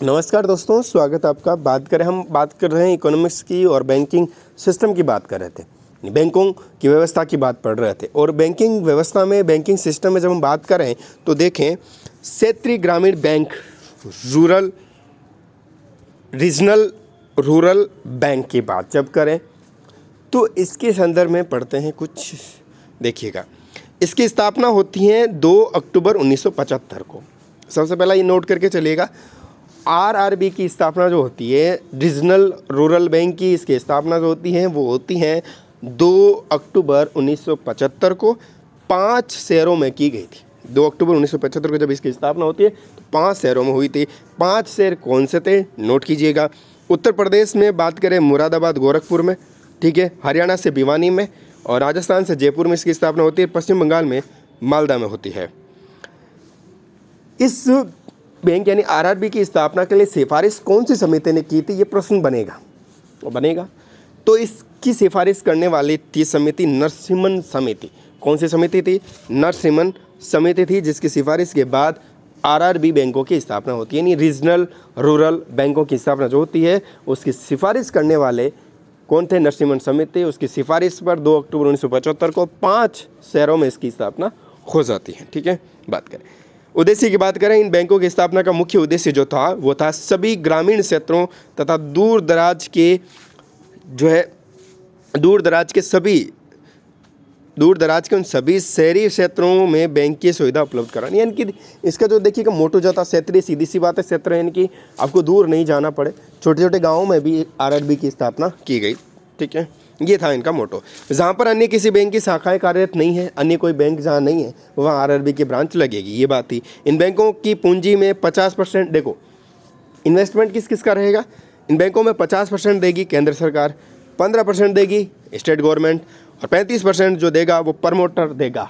नमस्कार दोस्तों, स्वागत है आपका। हम बात कर रहे हैं इकोनॉमिक्स की और बैंकिंग सिस्टम की बात कर रहे थे। बैंकों की व्यवस्था की बात पढ़ रहे थे और बैंकिंग व्यवस्था में, बैंकिंग सिस्टम में जब हम बात करें तो देखें, क्षेत्रीय ग्रामीण bank, rural regional rural bank की बात जब करें तो इसके संदर्भ में पढ़ते हैं कुछ। देखिएगा, इसकी स्थापना होती है 2 अक्टूबर 1975 को। सबसे पहला ये नोट करके चलिएगा, आरआरबी की स्थापना जो होती है, रीजनल रूरल बैंक की, इसकी स्थापना जो होती है वो होती है 2 अक्टूबर 1975 को 5 शहरों में की गई थी। 2 अक्टूबर 1975 को जब इसकी स्थापना होती है तो 5 शहरों में हुई थी। 5 शहर कौन से थे, नोट कीजिएगा। उत्तर प्रदेश में बात करें मुरादाबाद, गोरखपुर में, ठीक है, हरियाणा से भिवानी में, और राजस्थान से जयपुर में इसकी स्थापना होती है। पश्चिम बंगाल में मालदा में होती है। इस बैंक यानी आरआरबी की स्थापना के लिए सिफारिश कौन सी समिति ने की थी, ये प्रश्न बनेगा। तो इसकी सिफारिश करने वाली थी समिति नरसिम्हन समिति। कौन सी समिति थी? नरसिम्हन समिति थी, जिसकी सिफारिश के बाद आरआरबी बैंकों की स्थापना होती है। यानी रीजनल रूरल बैंकों की स्थापना जो होती है, उसकी सिफारिश करने वाले कौन थे? नरसिम्हन समिति। उसकी सिफारिश पर 2 अक्टूबर 1975 को 5 शहरों में इसकी स्थापना हो जाती है। ठीक है, बात करें उद्देश्य की बात करें, इन बैंकों की स्थापना का मुख्य उद्देश्य जो था वो था सभी ग्रामीण क्षेत्रों तथा दूर दराज के उन सभी शहरी क्षेत्रों में बैंक की सुविधा उपलब्ध करानी। यानी कि इसका जो देखिएगा मोटो जो था क्षेत्रीय, सीधी सी बात है, क्षेत्र यानी कि आपको दूर नहीं जाना पड़े। छोटे छोटे गाँवों में भी आरआरबी की स्थापना की गई। ठीक है, ये था इनका मोटो। जहाँ पर अन्य किसी बैंक की शाखाएं कार्यरत नहीं है, अन्य कोई बैंक जहाँ नहीं है वहाँ आरआरबी की ब्रांच लगेगी, ये बात थी। इन बैंकों की पूंजी में 50%, देखो इन्वेस्टमेंट किस किस का रहेगा, इन बैंकों में 50% देगी केंद्र सरकार, 15% देगी स्टेट गवर्नमेंट, और 35% जो देगा वो प्रमोटर देगा।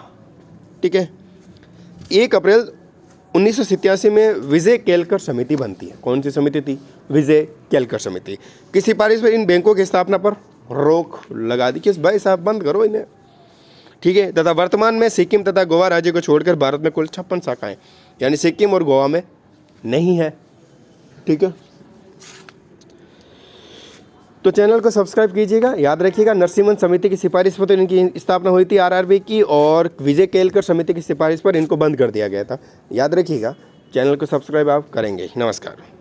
ठीक है, 1 अप्रैल 1987 में विजय केलकर समिति बनती है। कौन सी समिति थी? विजय केलकर समिति की सिफारिश पर इन बैंकों की स्थापना पर रोक लगा दी कि भाई साहब बंद करो इन्हें। ठीक है, तथा वर्तमान में सिक्किम तथा गोवा राज्य को छोड़कर भारत में कुल 56 शाखाएं, यानी सिक्किम और गोवा में नहीं है। ठीक है, तो चैनल को सब्सक्राइब कीजिएगा। याद रखिएगा, नरसिम्हन समिति की सिफारिश पर तो इनकी स्थापना हुई थी आरआरबी की, और विजय केलकर समिति की सिफारिश पर इनको बंद कर दिया गया था। याद रखिएगा, चैनल को सब्सक्राइब आप करेंगे। नमस्कार।